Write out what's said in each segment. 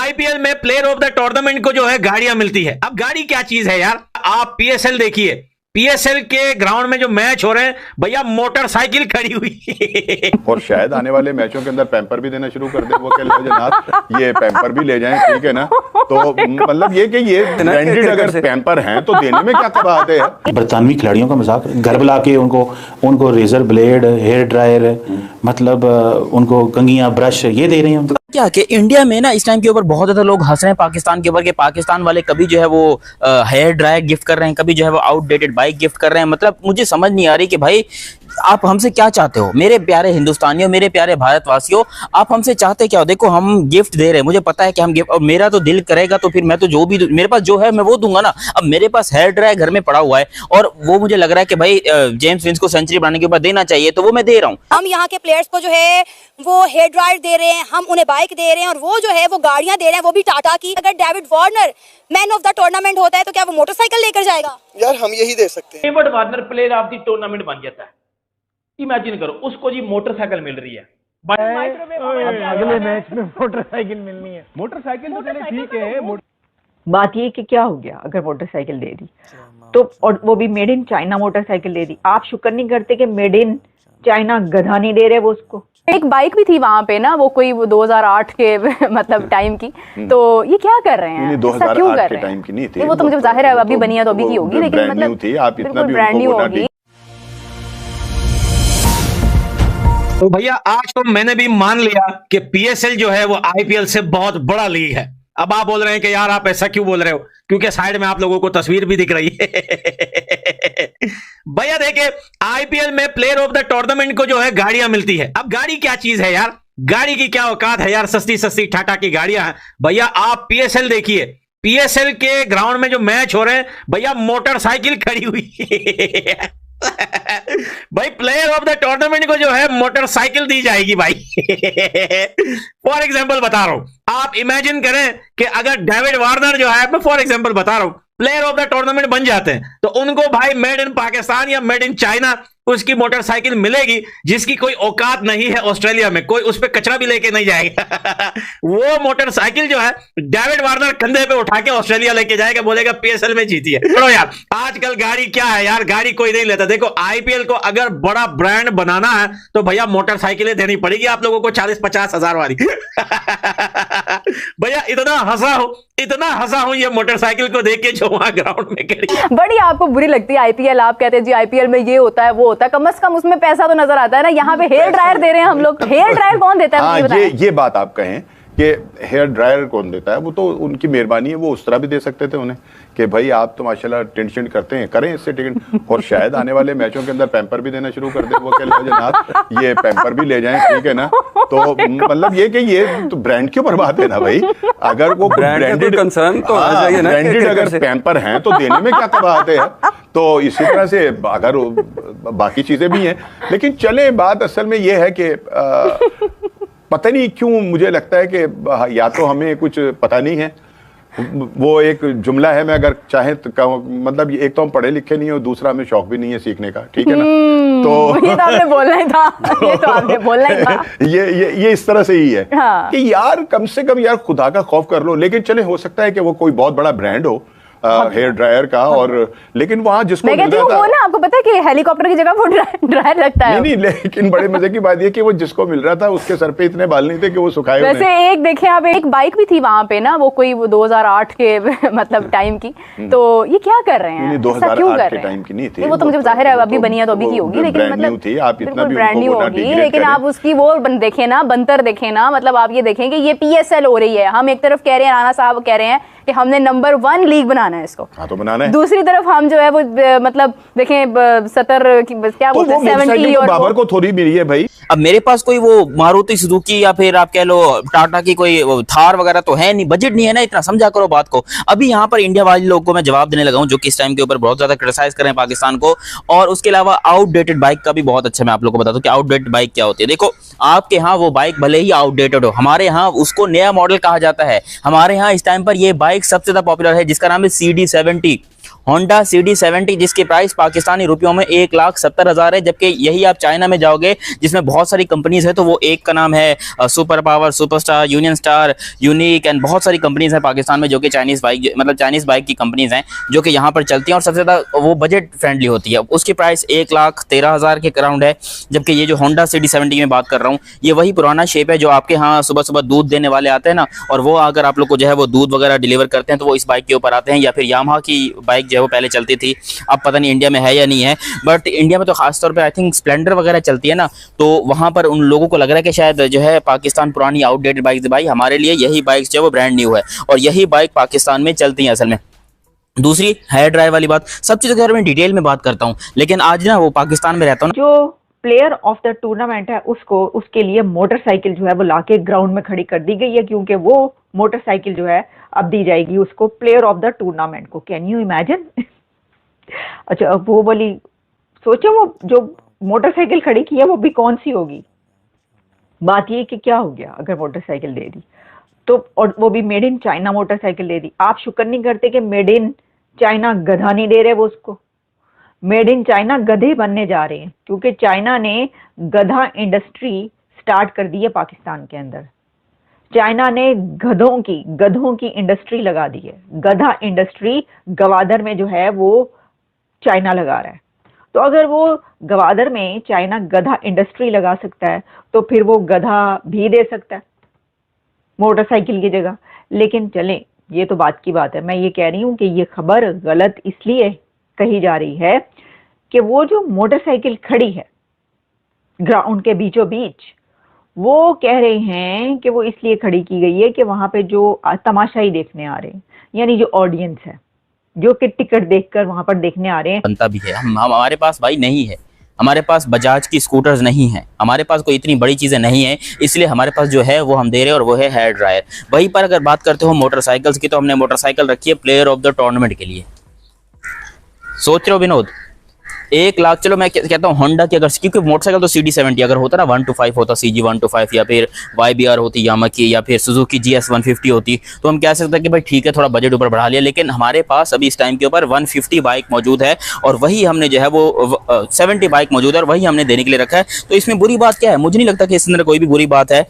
IPL में player of the tournament को जो है गाड़ियां मिलती है। अब गाड़ी क्या चीज है यार, आप पीएसएल देखिए, पीएसएल के ग्राउंड में जो मैच हो रहे हैं भैया मोटरसाइकिल खड़ी हुई है। और शायद आने वाले मैचों के अंदर पैम्पर भी देना शुरू कर दे वो जनाब, ये पैम्पर भी ले जाएं, ठीक है ना। तो मतलब ये कि ये ब्रांडेड अगर पैम्पर हैं तो देने में क्या बात है। बरतानवी खिलाड़ियों का मजाक, घर बुला के उनको रेजर ब्लेड, हेयर ड्रायर, मतलब उनको कंघियां, ब्रश ये दे रहे हैं। क्या कि इंडिया में ना इस टाइम के ऊपर बहुत ज्यादा लोग हंस रहे हैं पाकिस्तान के ऊपर कि पाकिस्तान वाले कभी जो है वो हेयर ड्रायर गिफ्ट कर रहे हैं, कभी जो है वो आउटडेटेड बाइक गिफ्ट कर रहे हैं। मतलब मुझे समझ नहीं आ रही कि भाई आप हमसे क्या चाहते हो, मेरे प्यारे हिंदुस्तानियों, मेरे प्यारे भारतवासियों, आप हमसे चाहते क्या हो। देखो हम गिफ्ट दे रहे हैं, मुझे पता है कि हम गिफ्ट, और मेरा तो दिल करेगा तो फिर मैं तो जो भी मेरे पास जो है मैं वो दूंगा ना। अब मेरे पास हेयर ड्रायर घर में पड़ा हुआ है और वो मुझे लग रहा है कि भाई जेम्स विंस को सेंचुरी बनाने के बाद देना चाहिए, तो वो मैं दे रहा हूँ। हम यहाँ के प्लेयर्स को जो है वो हेयर ड्रायर दे रहे हैं, हम उन्हें बाइक दे रहे हैं और वो जो है वो गाड़ियां दे रहे हैं, वो भी टाटा की। अगर David Warner man of the tournament होता है तो क्या वो मोटरसाइकिल लेकर जाएगा? यार हम यही दे सकते हैं। David Warner player of the tournament बन जाता है, इमेजिन करो, उसको जी मोटरसाइकिल मिल रही है। अगले मैच में मोटरसाइकिल मिलनी है। मोटरसाइकिल तो चले ठीक है, बात ये कि क्या हो गया अगर मोटरसाइकिल दे दी तो, और वो भी मेड इन चाइना मोटरसाइकिल दे दी। आप शुक्र नहीं करते कि मेड इन चाइना गधा नहीं दे रहे वो उसको। एक बाइक भी थी वहां पे ना, वो कोई 2008 के मतलब टाइम की, तो ये क्या कर रहे हैं, ऐसा क्यों कर रहे हैं? टाइम की नहीं थी वो तो मुझे जाहिर है अभी बनी है तो अभी की होगी, लेकिन मतलब थी, आप इतना भी ब्रांड न्यू होगी। तो भैया आज तो मैंने भी मान लिया कि पीएसएल जो है वो आईपीएल से बहुत बड़ा लीग है। अब आप बोल रहे हैं कि यार आप ऐसा क्यों बोल रहे हो, क्योंकि साइड में आप लोगों को तस्वीर भी दिख रही है। भैया देखिए, आईपीएल में प्लेयर ऑफ द टूर्नामेंट को जो है गाड़ियां मिलती है। अब गाड़ी क्या चीज है यार, गाड़ी की क्या औकात है यार, सस्ती सस्ती टाटा की गाड़ियां हैं। भैया आप पीएसएल देखिए, पीएसएल के ग्राउंड में जो मैच हो रहे हैं भैया मोटरसाइकिल खड़ी हुई है। भाई प्लेयर ऑफ द टूर्नामेंट को जो है मोटरसाइकिल दी जाएगी भाई। फॉर एग्जांपल बता रहा हूं, आप इमेजिन करें कि अगर डेविड वार्नर जो है, मैं फॉर एग्जांपल बता रहा हूं, प्लेयर ऑफ द टूर्नामेंट बन जाते हैं तो उनको भाई मेड इन पाकिस्तान या मेड इन चाइना उसकी मोटरसाइकिल मिलेगी, जिसकी कोई औकात नहीं है ऑस्ट्रेलिया में, कोई उस पर कचरा भी लेके नहीं जाएगा। वो मोटरसाइकिल जो है डेविड वार्नर कंधे पे उठा के ऑस्ट्रेलिया लेके जाएगा, बोलेगा पीएसएल में जीती है। चलो यार, आजकल गाड़ी क्या है यार, गाड़ी कोई नहीं लेता। देखो आईपीएल को अगर बड़ा ब्रांड बनाना है तो भैया मोटरसाइकिलें देनी पड़ेगी आप लोगों को, 40-50 हजार वाली। भैया इतना हंसा हूं ये मोटरसाइकिल को देख के जो वहां ग्राउंड में खड़ी। बड़ी आपको बुरी लगती है आईपीएल, आप कहते हैं जी आईपीएल में ये होता है वो होता है, कम से कम उसमें पैसा तो नजर आता है ना। यहाँ पे हेयर ड्रायर दे रहे हैं हम लोग, हेयर ड्रायर कौन देता है? हाँ, ये बात आप कहें कि हेयर ड्रायर कौन देता है, वो तो उनकी मेहरबानी है, वो उस तरह भी दे सकते थे उन्हें कि भाई आप तो माशाल्लाह टेंशन करते हैं, करें इससे टिकट। और शायद आने वाले मैचों के अंदर पैम्पर भी देना शुरू कर दे वो जनाब, ये पैम्पर भी ले जाएं, ठीक है ना। तो मतलब ये कि ये तो ब्रांड क्यों बर्बाद है ना भाई, अगर वो ब्रांडेड कंसर्न तो आ जाइए ना, ब्रांडेड अगर पैम्पर हैं तो देने में क्या बात है। तो इसी तरह से अगर बाकी चीजें भी हैं, लेकिन चले बात असल में ये है कि पता नहीं क्यों मुझे लगता है कि या तो हमें कुछ पता नहीं है, वो एक जुमला है, मैं अगर चाहे तो मतलब एक तो हम पढ़े लिखे नहीं हो, दूसरा हमें शौक भी नहीं है सीखने का, ठीक है ना। तो ये तो आपने बोलना ही था, ये तो आपने बोलना ही था। ये इस तरह से ही है हाँ। कि यार कम से कम यार खुदा का खौफ कर लो। लेकिन चले हो सकता है कि वो कोई बहुत बड़ा ब्रांड हो हेयर ड्रायर का, और लेकिन वहां जिसको मिल रहा था, वो ना आपको पता है कि हेलीकॉप्टर की जगह वो ड्रायर लगता है। नहीं, लेकिन बड़े मजे की बात ये कि वो जिसको मिल रहा था उसके सर पे इतने बाल नहीं थे कि वो सुखाए। वैसे एक देखे आप, एक बाइक भी थी वहां पे ना, वो कोई 2008 के मतलब टाइम की, तो ये क्या कर रहे हैं, 2008 के टाइम की नहीं थी, वो तो मुझे जाहिर है अभी बनी है तो अभी की होगी, लेकिन मतलब थी, आप इतना भी ब्रांड न्यू होगी, लेकिन आप उसकी वो देखे ना, बनतर देखे ना, मतलब आप ये देखें कि ये पीएसएल हो रही है। हम एक तरफ कह रहे हैं, राणा साहब कह रहे हैं कि हमने नंबर 1 लीग बनाना है इसको, हाँ तो बनाना है। दूसरी तरफ हम जो है वो मतलब देखें 70 क्या बोलते हैं 70 और बाबर को थोड़ी मिली है भाई। अब मेरे पास कोई वो मारुति सुजुकी या फिर आप कह लो टाटा की कोई थार वगैरह तो है नहीं, बजट नहीं है ना इतना, समझा करो बात को। अभी यहाँ पर इंडिया वाले लोगों को मैं जवाब देने लगा हूँ जो कि इस टाइम के ऊपर बहुत ज्यादा क्रिटिसाइज कर रहे हैं पाकिस्तान को। और उसके अलावा आउटडेटेड बाइक का भी बहुत अच्छा मैं आप लोगों को बता दूं कि आउटडेटेड बाइक क्या होती है। देखो आपके यहाँ वो बाइक भले ही आउटडेटेड हो, हमारे यहाँ उसको नया मॉडल कहा जाता है। हमारे यहाँ इस टाइम पर ये बाइक सबसे ज्यादा पॉपुलर है जिसका नाम है CD70 होंडा CD70 जिसकी प्राइस पाकिस्तानी रुपयों में 1,70,000 है, जबकि यही आप चाइना में जाओगे जिसमें बहुत सारी कंपनीज है, तो वो एक का नाम है super power, superstar, union star, unique and बहुत सारी कंपनीज हैं पाकिस्तान में जो कि चाइनीज बाइक मतलब चाइनीज बाइक की कंपनीज हैं जो कि यहाँ पर चलती हैं और सबसे ज़्यादा वो बजट फ्रेंडली होती है। उसकी प्राइस 1,13,000 के अराउंड है, जबकि ये जो होंडा CD70 में बात कर रहा हूँ ये वही पुराना शेप है जो आपके यहाँ सुबह सुबह दूध देने वाले आते हैं ना, और वो अगर आप लोग को जो है वो दूध वगैरह डिलीवर करते हैं तो वो इस बाइक के ऊपर आते हैं। या फिर यामाहा की बाइक जो है वो पहले चलती थी, अब पता नहीं इंडिया में है या नहीं है, बट इंडिया में तो खासतौर पर आई थिंक स्प्लेंडर वगैरह चलती है ना, तो वहाँ पर उन लोगों को लग रहा है कि शायद जो है पाकिस्तान पुरानी आउटडेटेड बाइक, भाई हमारे लिए यही बाइक्स जो है वो ब्रांड न्यू है और यही बाइक पाकिस्तान में चलती है असल में। दूसरी हेयर ड्राइव वाली बात, सब चीज़ों के बारे में डिटेल में बात करता हूँ, लेकिन आज ना वो पाकिस्तान में रहता हूँ। जो प्लेयर ऑफ द टूर्नामेंट है उसको उसके लिए मोटरसाइकिल जो है वो लाके ग्राउंड में खड़ी कर दी गई है, क्योंकि वो मोटरसाइकिल जो है अब दी जाएगी उसको प्लेयर ऑफ द टूर्नामेंट को। Can you imagine? अच्छा, अब वो वाली सोचो, वो जो मोटरसाइकिल खड़ी की है वो भी कौन सी होगी। बात ये कि क्या हो गया अगर मोटरसाइकिल दे दी तो, और वो भी मेड इन चाइना मोटरसाइकिल दे दी। आप शुक्र नहीं करते कि मेड इन चाइना गधा नहीं दे रहे वो उसको, मेड इन चाइना गधे बनने जा रहे हैं, क्योंकि चाइना ने गधा इंडस्ट्री स्टार्ट कर दी है पाकिस्तान के अंदर। चाइना ने गधों की इंडस्ट्री लगा दी है। गधा इंडस्ट्री गवादर में जो है वो चाइना लगा रहा है, तो अगर वो गवादर में चाइना गधा इंडस्ट्री लगा सकता है तो फिर वो गधा भी दे सकता है मोटरसाइकिल की जगह। लेकिन चलें, ये तो बात की बात है। मैं ये कह रही हूँ कि ये खबर गलत इसलिए कही जा रही है कि वो जो मोटरसाइकिल खड़ी है ग्राउंड के बीचों बीच, वो कह रहे हैं कि वो इसलिए खड़ी की गई है कि वहां पे जो तमाशाई देखने आ रहे हैं, यानी जो ऑडियंस है जो कि टिकट देखकर वहां पर देखने आ रहे हैं। बनता भी है, हमारे पास भाई नहीं है, हमारे पास बजाज की स्कूटर्स नहीं है, हमारे पास कोई इतनी बड़ी चीज़ें नहीं है, इसलिए हमारे पास जो है वो हम दे रहे हैं और वो है हेयर ड्रायर। वहीं पर अगर बात करते हो मोटरसाइकिल्स की, तो हमने मोटरसाइकिल रखी है प्लेयर ऑफ द टूर्नामेंट के लिए। सोच रहे हो विनोद, 1 लाख, चलो मैं कहता हूँ होंडा की, अगर क्योंकि मोटरसाइकिल तो CD70 अगर होता ना 125 होता, CG 125 या फिर YBR होती यामा की, या फिर सुजुकी GS 150 होती, तो हम कह सकते हैं कि भाई ठीक है थोड़ा बजट ऊपर बढ़ा लिया। लेकिन हमारे पास अभी इस टाइम के ऊपर 150 बाइक मौजूद है और वही हमने जो है वो 70 बाइक मौजूद है और वही हमने देने के लिए रखा है। तो इसमें बुरी बात क्या है? मुझे नहीं लगता कि इसके अंदर कोई भी बुरी बात है।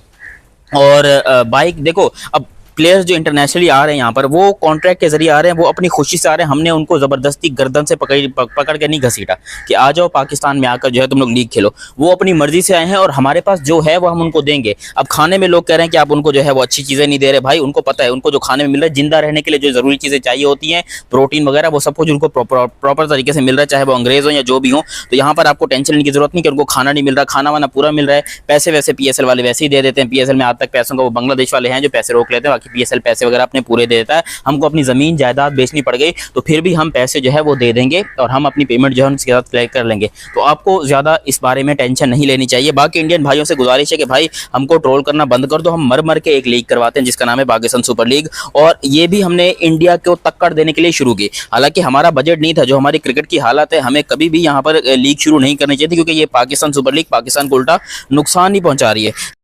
और बाइक देखो, अब प्लेयर्स जो इंटरनेशनली आ रहे हैं यहाँ पर वो कॉन्ट्रैक्ट के जरिए आ रहे हैं, वो अपनी खुशी से आ रहे हैं। हमने उनको ज़बरदस्ती गर्दन से पकड़ के नहीं घसीटा कि आ जाओ पाकिस्तान में आकर जो है तुम लोग लीग खेलो। वो अपनी मर्जी से आए हैं और हमारे पास जो है वो हम उनको देंगे। अब खाने में लोग कह रहे हैं कि आप उनको जो है वो अच्छी चीज़ें नहीं दे रहे, भाई उनको पता है उनको जो खाने में मिल रहा है, जिंदा रहने के लिए जो ज़रूरी चीज़ें चाहिए होती हैं, प्रोटीन वगैरह, वो सब कुछ उनको प्रॉपर तरीके से मिल रहा है, चाहे वो अंग्रेज़ हो या जो भी हो। तो यहाँ पर आपको टेंशन लेने की जरूरत नहीं कि उनको खाना नहीं मिल रहा, खाना वाना पूरा मिल रहा है। पैसे वैसे PSL वाले वैसे ही दे देते हैं। PSL में आज तक पैसों का वो बांग्लादेश वाले हैं जो पैसे रोक लेते हैं, बाकी PSL पैसे वगैरह अपने पूरे दे देता है। हमको अपनी जमीन जायदाद बेचनी पड़ गई तो फिर भी हम पैसे जो है वो दे देंगे और हम अपनी पेमेंट जो है उनके साथ क्लियर कर लेंगे। तो आपको ज्यादा इस बारे में टेंशन नहीं लेनी चाहिए। बाकी इंडियन भाइयों से गुजारिश है कि भाई हमको ट्रोल करना बंद कर दो। हम मर मर के एक लीग करवाते हैं जिसका नाम है पाकिस्तान सुपर लीग, और ये भी हमने इंडिया को टक्कर देने के लिए शुरू की। हालांकि हमारा बजट नहीं था, जो हमारी क्रिकेट की हालत है, हमें कभी भी यहाँ पर लीग शुरू नहीं करनी चाहिए थी, क्योंकि ये पाकिस्तान सुपर लीग पाकिस्तान को उल्टा नुकसान ही पहुंचा रही है।